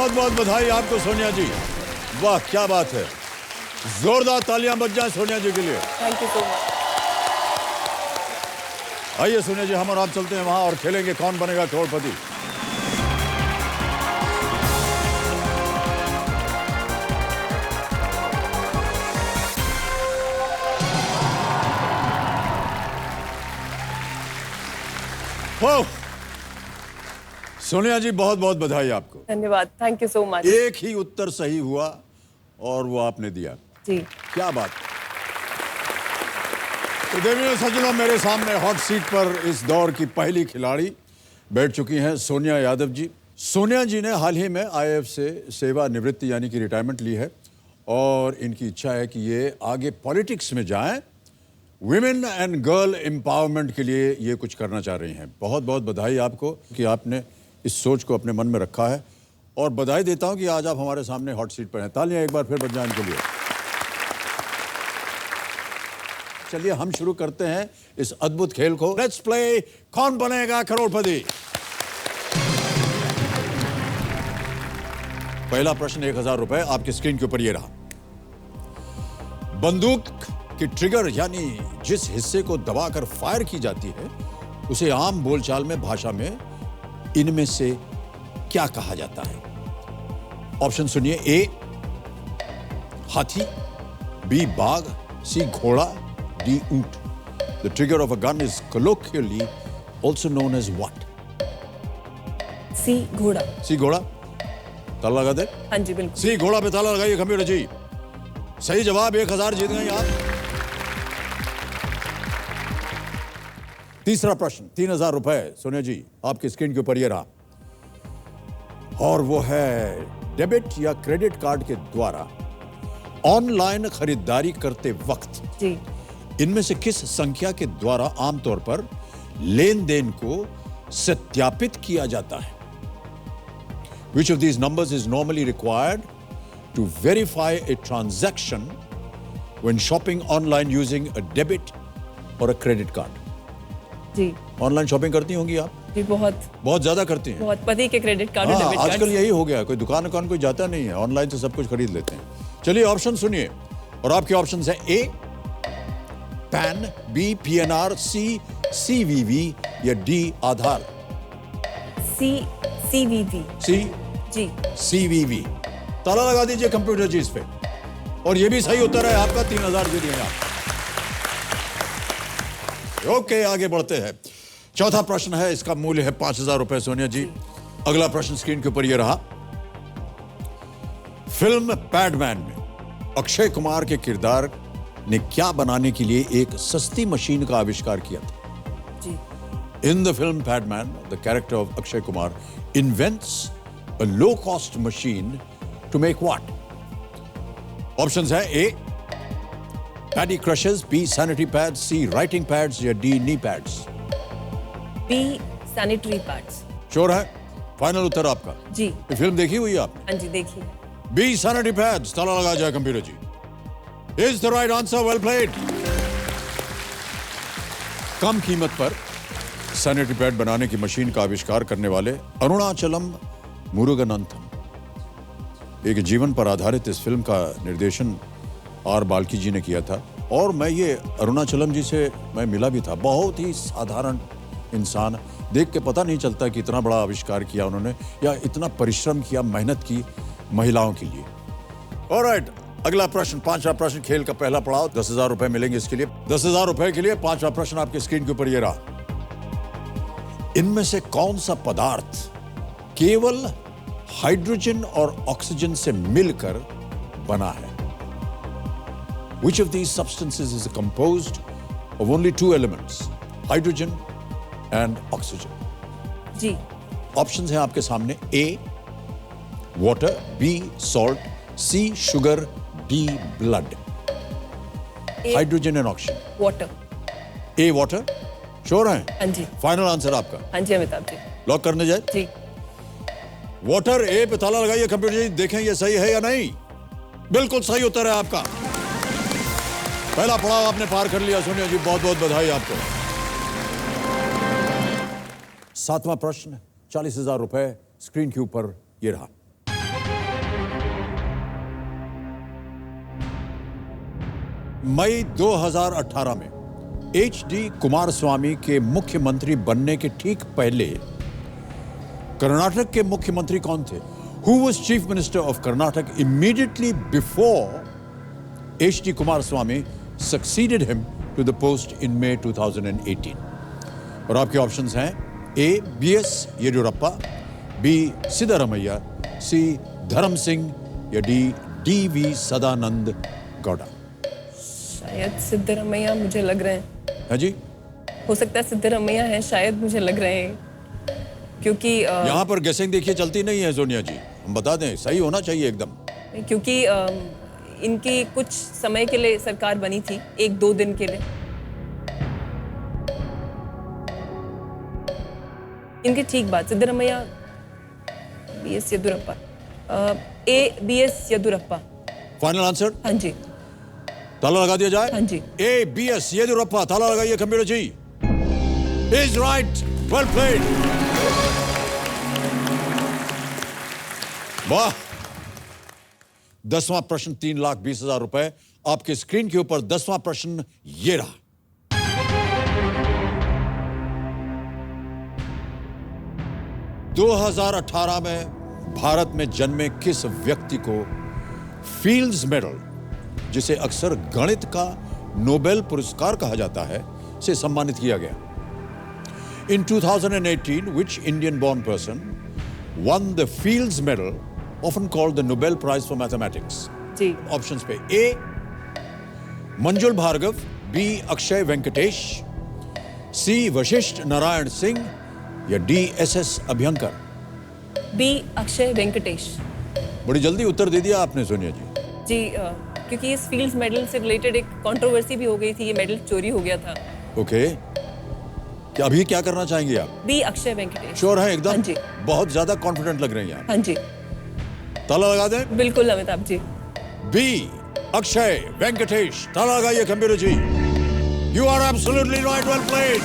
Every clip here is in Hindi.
बहुत बहुत बधाई आपको सोनिया जी। वाह क्या बात है, जोरदार तालियां बज जाएं सोनिया जी के लिए। Thank you so much. आइए सोनिया जी, हम और आप चलते हैं वहां और खेलेंगे कौन बनेगा करोड़पति। हो सोनिया जी, बहुत बहुत बधाई आपको। धन्यवाद, थैंक यू सो मच। एक ही उत्तर सही हुआ और वो आपने दिया। जी, क्या बात। तो देवियों सज्जनों, मेरे सामने हॉट सीट पर इस दौर की पहली खिलाड़ी बैठ चुकी हैं सोनिया यादव जी। सोनिया जी ने हाल ही में आईएएफ से सेवानिवृत्ति यानी कि रिटायरमेंट ली है और इनकी इच्छा है कि ये आगे पॉलिटिक्स में जाएं। विमेन एंड गर्ल एम्पावरमेंट के लिए ये कुछ करना चाह रही हैं। बहुत बहुत बधाई आपको कि आपने इस सोच को अपने मन में रखा है और बधाई देता हूं कि आज आप हमारे सामने हॉट सीट पर हैं। तालियां एक बार फिर बज जाएं इनके लिए। चलिए हम शुरू करते हैं इस अद्भुत खेल को। लेट्स प्ले कौन बनेगा करोड़पति। पहला प्रश्न 1000 रुपए आपकी स्क्रीन के ऊपर ये रहा। बंदूक की ट्रिगर यानी जिस हिस्से को दबाकर फायर की जाती है उसे आम बोलचाल में भाषा में इनमें से क्या कहा जाता है? ऑप्शन सुनिए। ए हाथी, बी बाघ, सी घोड़ा, डी ऊंट। The trigger of a gun is colloquially also known as what? सी घोड़ा। सी घोड़ा। ताला लगा दे। हाँ जी बिल्कुल। सी घोड़ा पे ताला लगाइए कंप्यूटर जी। सही जवाब, 1000 जीत गई आप। तीसरा प्रश्न 3000 रुपए सोनिया जी आपकी स्क्रीन के ऊपर ये रहा और वो है डेबिट या क्रेडिट कार्ड के द्वारा ऑनलाइन खरीदारी करते वक्त जी, इनमें से किस संख्या के द्वारा आमतौर पर लेन देन को सत्यापित किया जाता है? Which of these numbers is normally required to verify a transaction when shopping online using a debit or a credit card? जी, ऑनलाइन शॉपिंग करती होंगी आप? जी बहुत बहुत ज्यादा करती हैं। बहुत। पति के क्रेडिट कार्ड और हाँ, डेबिट कार्ड। आजकल यही हो गया, कोई दुकान कोई जाता नहीं है, ऑनलाइन से सब कुछ खरीद लेते हैं। चलिए ऑप्शन सुनिए और आपके ऑप्शन है ए पैन, बी पीएनआर, सी सीवीवी या डी आधार। सी सीवीवी। सी जी, सीवीवी। ताला लगा दीजिए कंप्यूटर जी इस पे और ये भी सही उत्तर है आपका। 3000 जीत गए आप। ओके, आगे बढ़ते हैं। चौथा प्रश्न है, इसका मूल्य है 5000 रुपए सोनिया जी। अगला प्रश्न स्क्रीन के ऊपर ये रहा। फिल्म पैडमैन में अक्षय कुमार के किरदार ने क्या बनाने के लिए एक सस्ती मशीन का आविष्कार किया था? जी, In the film Padman, the character of Akshay Kumar invents a low-cost machine to make what? Options है A paddy crushers, B sanitary pads, C writing pads या D knee pads। B sanitary pads. Sure है? फाइनल उत्तर आपका? जी, ये फिल्म देखी हुई है आपने? हाँ जी देखिए। B sanitary pads। ताला लगा जाए computer ji. Is the right answer? Well played। कम कीमत पर सैनिटरी पैड बनाने की मशीन का आविष्कार करने वाले अरुणाचलम मुरुगनंथम। एक जीवन पर आधारित इस फिल्म का निर्देशन आर बाल्की जी ने किया था और मैं ये अरुणाचलम जी से मैं मिला भी था। बहुत ही साधारण इंसान, देख के पता नहीं चलता कि इतना बड़ा आविष्कार किया उन्होंने या इतना परिश्रम किया, मेहनत की महिलाओं के लिए। ऑलराइट, अगला प्रश्न, पांचवा प्रश्न, खेल का पहला पड़ाव। 10,000 रुपए मिलेंगे इसके लिए। 10,000 रुपए के लिए पांचवा प्रश्न आपकी स्क्रीन के ऊपर ये रहा। इनमें से कौन सा पदार्थ केवल हाइड्रोजन और ऑक्सीजन से मिलकर बना है? Which of these substances is composed of only two elements, hydrogen and oxygen? जी, ऑप्शंस हैं आपके सामने। A water, B salt, C sugar, D blood। Hydrogen and oxygen. Water. A water। Sure हैं? हाँ जी, फाइनल आंसर आपका? हाँ जी अमिताभ जी। लॉक करने जाए? जी, वाटर ए पे ताला लगाइए कंप्यूटर जी, देखें ये सही है या नहीं। बिल्कुल सही उत्तर है आपका। पहला पड़ाव आपने पार कर लिया सोनिया जी, बहुत बहुत बधाई आपको। सातवां प्रश्न 40,000 रुपए स्क्रीन के ऊपर ये रहा। मई 2018 में HD कुमारस्वामी के मुख्यमंत्री बनने के ठीक पहले कर्नाटक के मुख्यमंत्री कौन थे? Who was Chief Minister of Karnataka immediately before HD Kumaraswamy succeeded him to the post in May 2018? और आपके ऑप्शंस हैं A. BS Yediyurappa, B. Siddaramaiah, C. धर्म सिंह या D. DV सदानंद गौड़ा। शायद सिद्धरामैया मुझे लग रहे हैं। है जी? हो सकता है सिद्धरामैया है, शायद मुझे लग रहे हैं, क्योंकि यहाँ पर गेसिंग देखिए चलती नहीं है सोनिया जी, हम बता दें, सही होना चाहिए एकदम। क्योंकि इनकी कुछ समय के लिए सरकार बनी थी, 1-2 दिन के लिए। इनकी ठीक बात, Siddaramaiah, BS Yediyurappa, A. BS Yediyurappa. Final answer? हाँ जी, ताला लगा दिया जाए? हाँ जी। A. BS येदियुरप्पा, ताला लगाइए computer ji. Is right, well played। वाह, 10वां प्रश्न 3,20,000 रुपए। आपके स्क्रीन के ऊपर 10वां प्रश्न ये रहा। (2018) में भारत में जन्मे किस व्यक्ति को फील्ड्स मेडल, जिसे अक्सर गणित का नोबेल पुरस्कार कहा जाता है, से सम्मानित किया गया? In 2018, which Indian-born person won the Fields Medal, often called the Nobel Prize for Mathematics? जी। ऑप्शंस पे A. Manjul Bhargava, B. Akshay Venkatesh, C. Vashishtha Narayan Singh या D. SS Abhyankar? B. Akshay Venkatesh. बड़ी जल्दी उत्तर दे दिया आपने सोनिया जी। जी, क्योंकि इस फील्ड्स मेडल से रिलेटेड एक कंट्रोवर्सी भी हो गई थी, ये मेडल चोरी हो गया था। ओके, क्या अभी क्या करना चाहेंगे आप? B. अक्षय वेंकटेश। श्योर है एकदम? हाँ जी। बहुत ज्यादा कॉन्फिडेंट लग रही हैं आप। हाँ जी, ताला लगा दें? बिल्कुल अमिताभ जी। B. अक्षय वेंकटेश, ताला लगाइए computer ji. You are absolutely right, well played.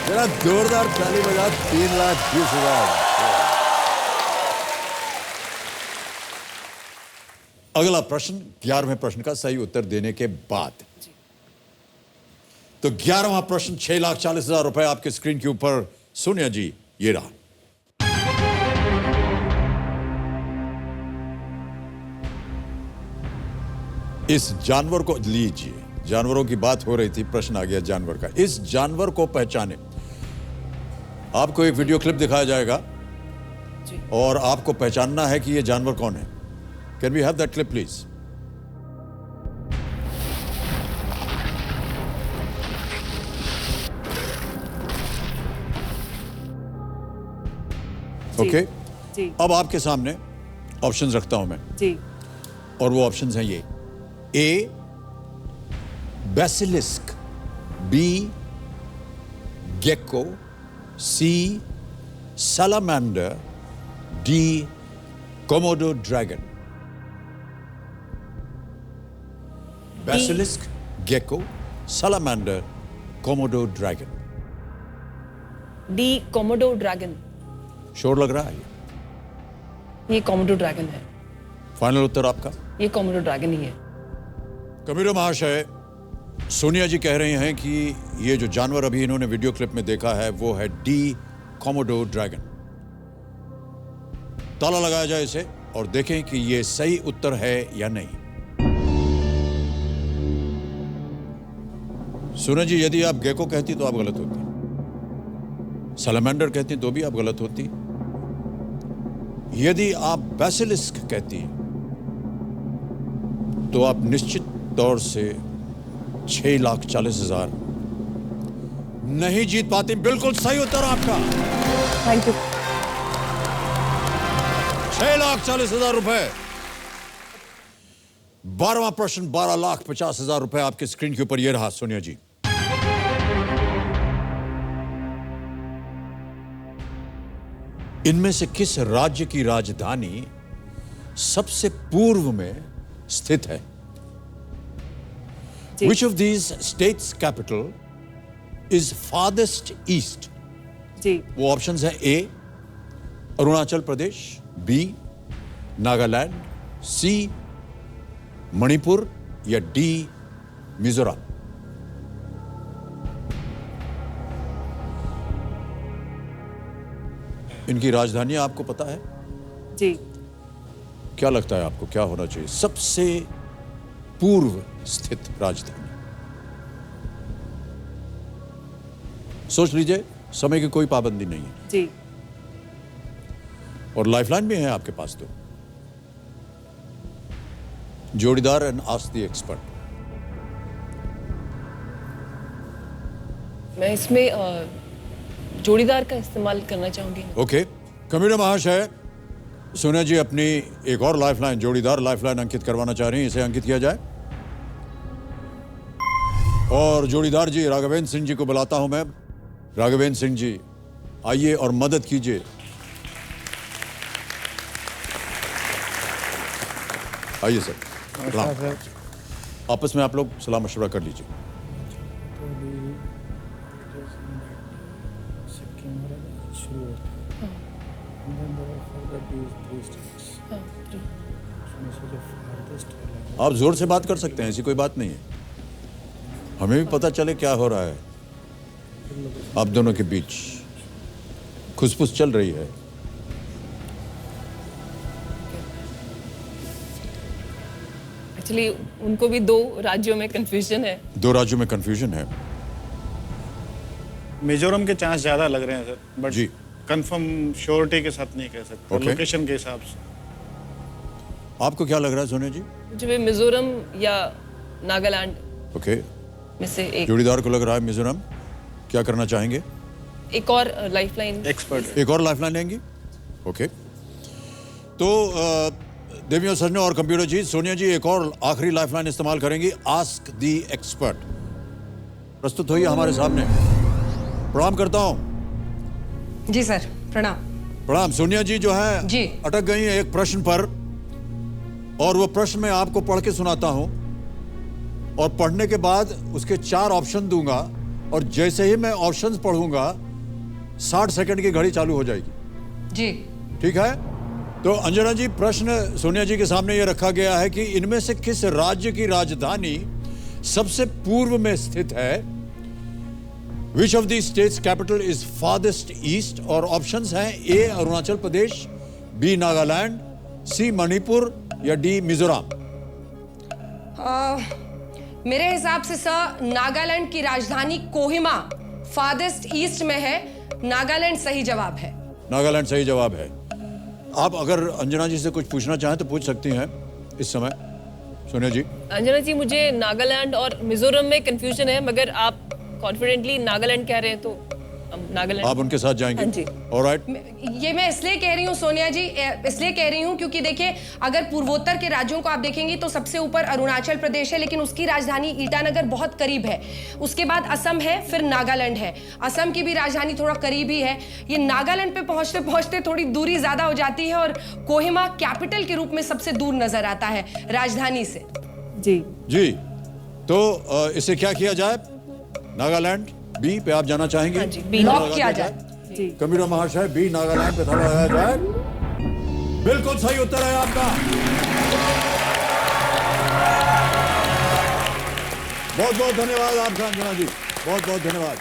जरा जोरदार ताली बजा। 3,20,000। अगला प्रश्न 11वें प्रश्न का सही उत्तर देने के बाद। तो 11वां प्रश्न 6,40,000 रुपए आपके स्क्रीन के ऊपर। सोनिया जी, ये रहा। इस जानवर को लीजिए, जानवरों की बात हो रही थी, प्रश्न आ गया जानवर का। इस जानवर को पहचाने। आपको एक वीडियो क्लिप दिखाया जाएगा जी। और आपको पहचानना है कि ये जानवर कौन है। Can we have that clip please? Okay, जी। अब आपके सामने ऑप्शंस रखता हूं मैं, जी। और वो ऑप्शंस हैं ये। A. Basilisk, B. Gecko, C. salamander, D. Komodo dragon? Basilisk, gecko, salamander, Komodo dragon? D. Komodo dragon. Sure लग रहा है ये कोमोडो ड्रैगन है। फाइनल उत्तर आपका? ये कोमोडो ड्रैगन ही है। कबीर महाशय, सोनिया जी कह रहे हैं कि ये जो जानवर अभी इन्होंने वीडियो क्लिप में देखा है वो है D. Komodo dragon. ताला लगाया जाए इसे और देखें कि ये सही उत्तर है या नहीं। सोनिया जी, यदि आप गेको कहती तो आप गलत होती, सैलमेंडर कहती तो भी आप गलत होती, यदि आप बेसिलिस्क कहती तो आप निश्चित तौर से 6,40,000 नहीं जीत पाती। बिल्कुल सही उत्तर आपका। Thank you. 6,40,000 रुपए। 12वां प्रश्न 12,50,000 रुपए आपके स्क्रीन के ऊपर। यह रहा सोनिया जी। इनमें से किस राज्य की राजधानी सबसे पूर्व में स्थित है? जी। Which of these states' capital is farthest east? जी। वो ऑप्शंस हैं A. अरुणाचल प्रदेश, B. नागालैंड, सी मणिपुर या डी मिजोरम? इनकी राजधानी आपको पता है? जी। क्या लगता है आपको, क्या होना चाहिए सबसे पूर्व स्थित राजधानी? सोच लीजिए, समय की कोई पाबंदी नहीं है जी। और लाइफलाइन भी है आपके पास। तो जोड़ीदार एंड आस्क द एक्सपर्ट। मैं इसमें जोड़ीदार का इस्तेमाल करना चाहूंगी। ओके, कम्यूनर महाशय, सोनिया जी अपनी एक और लाइफलाइन, जोड़ीदार लाइफलाइन अंकित करवाना चाह रही हैं। इसे अंकित किया जाए और जोड़ीदार जी राघवेंद्र सिंह जी को बुलाता हूं मैं। राघवेंद्र सिंह जी आइए और मदद कीजिए। आइए सर। सर। आपस में आप लोग सलाह मशवरा कर लीजिए। तो अभी सिक्किम वाला शुरू होता है। And then there are further three states. उसमें से जो farthest वाला है, आप जोर से बात कर सकते हैं, ऐसी कोई बात नहीं है। हमें भी पता चले क्या हो रहा है आप दोनों के बीच। खुसफुस चल रही है। एक्चुअली उनको भी 2 राज्यों में कंफ्यूजन है। 2 राज्यों में कंफ्यूजन है। मिजोरम के चांस ज्यादा लग रहे हैं सर, बट जी। कंफर्म श्योरिटी के साथ नहीं कह सकते, Okay. लोकेशन के हिसाब से। आपको क्या लग रहा है सोनिया जी? मुझे भी मिजोरम या नागालैंड ओके, में से एक जोड़ीदार को लग रहा है मिजोरम। क्या करना चाहेंगे? एक और लाइफलाइन। एक्सपर्ट एक और लाइफलाइन लेंगी? ओके, तो देवियों सजनों और कंप्यूटर जी, सोनिया जी एक और आखिरी लाइफलाइन इस्तेमाल करेंगी, आस्क दी एक्सपर्ट। प्रस्तुत होइए हमारे सामने। प्रणाम करता हूं। जी सर, प्रणाम। प्रणाम। सोनिया जी जो है जी। अटक गई हैं एक प्रश्न पर, और वो प्रश्न मैं आपको पढ़ के सुनाता हूं और पढ़ने के बाद उसके 4 ऑप्शन दूंगा और जैसे ही मैं ऑप्शंस पढ़ूंगा 60 सेकंड की घड़ी चालू हो जाएगी। जी। ठीक है? तो अंजना जी, प्रश्न सोनिया जी के सामने ये रखा गया है कि इनमें से किस राज्य की राजधानी सबसे पूर्व में स्थित है? Which of these states capital is farthest east? और ऑप्शंस हैं ए अरुणाचल प्रदेश, बी नागालैंड, सी मणिपुर या डी मिजोरम। मेरे हिसाब से सर नागालैंड की राजधानी कोहिमा फार्देस्ट ईस्ट में है। नागालैंड सही जवाब है। नागालैंड सही जवाब है। आप अगर अंजना जी से कुछ पूछना चाहें तो पूछ सकती हैं इस समय, सोनिया जी। अंजना जी, मुझे नागालैंड और मिजोरम में कंफ्यूजन है, मगर आप कॉन्फिडेंटली नागालैंड कह रहे हैं तो हम नागालैंड। आप उनके साथ जाएंगे? हाँ जी। ऑलराइट। ये मैं इसलिए कह रही हूँ सोनिया जी, इसलिए कह रही हूँ क्योंकि देखिए अगर पूर्वोत्तर के राज्यों को आप देखेंगी तो सबसे ऊपर अरुणाचल प्रदेश है, लेकिन उसकी राजधानी ईटानगर बहुत करीब है। उसके बाद असम है, फिर नागालैंड है। असम की भी राजधानी थोड़ा करीब ही है। ये नागालैंड पे पहुंचते पहुंचते थोड़ी दूरी ज्यादा हो जाती है और कोहिमा कैपिटल के रूप में सबसे दूर नजर आता है राजधानी से। जी। जी, तो इसे क्या किया जाए? नागालैंड बी पे आप जाना चाहेंगे? हाँ जी, बी लॉक किया जाए। जी। कबीरा महाशय, बी नागालैंड पे थोड़ा लगाया जाए। बिल्कुल सही उत्तर है आपका। बहुत बहुत धन्यवाद आपका अंजना जी, बहुत बहुत धन्यवाद।